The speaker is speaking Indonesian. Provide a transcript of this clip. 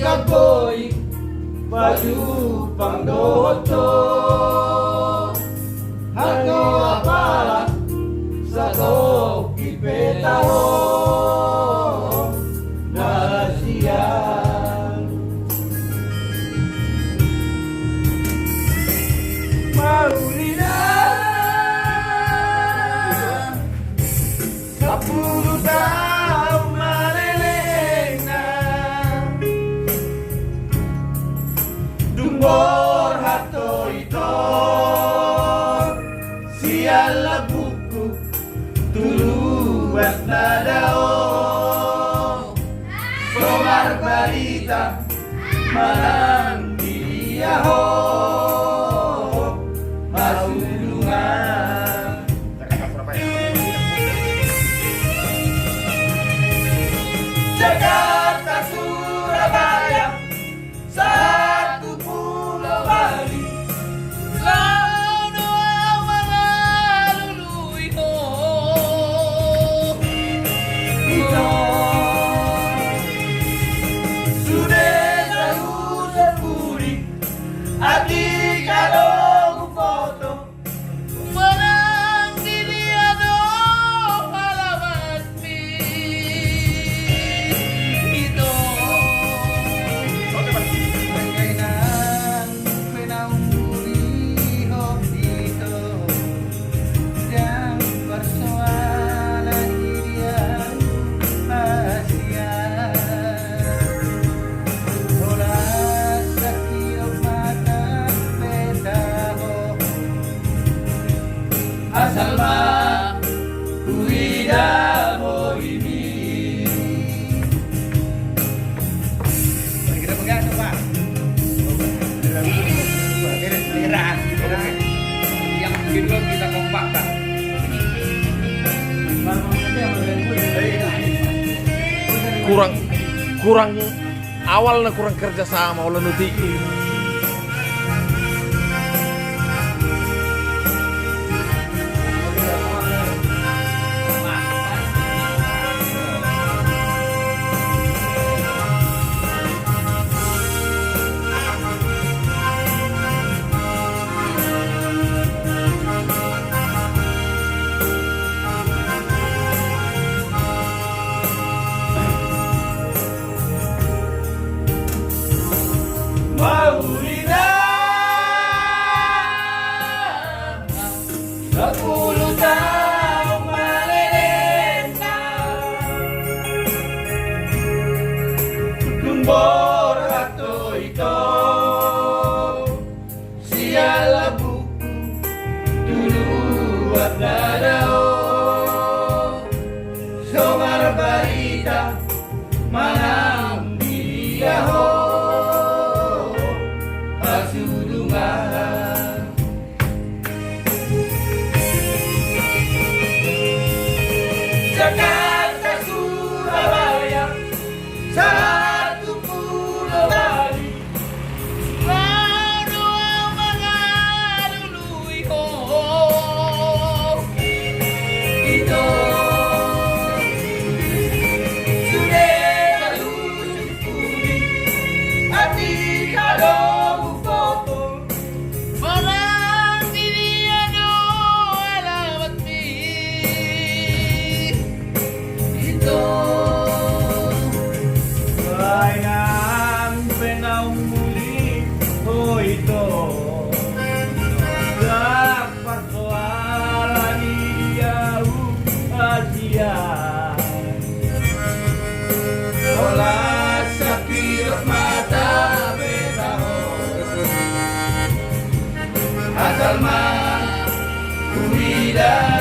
kagoy baju pangdoto hako apala sa kopi petaho nasiyan mauli na sa pulo daw maleleng na dumbor hato ito siya labuko tuluwat na dao somar balita malang diyaho masulungan Jakarta, Surabaya, satu pulau Bali. Lano ang mga luluy mo. Ito sudah tahu terpuri hati kalau foto Walang diliado alamat mi. Ito bagay ng pinanghuli-ho dito. Yang persoalan dirian Asia. Wala sa kilog mata petaho. asal mah kuidah ini. Kita pegang tuh Pak. Giliran. Yang begitu kita kompak Pak. kurang awalnya kurang kerja sama oleh nuti. Maulina 10 tahun malena Dumbor hato ito siya buku dulu at nadao somar balita manang diyaho masulungan Jakarta, Surabaya, satu pulau Bali. Lano ang mga luluy mo. Ito sudah talusur puri hati kalau foto Walang diliado alamat mi. ito ay ang pinanghuli ko ito sa persoalan jauh Asia wala sa pirot mata betaho asal mah kuidah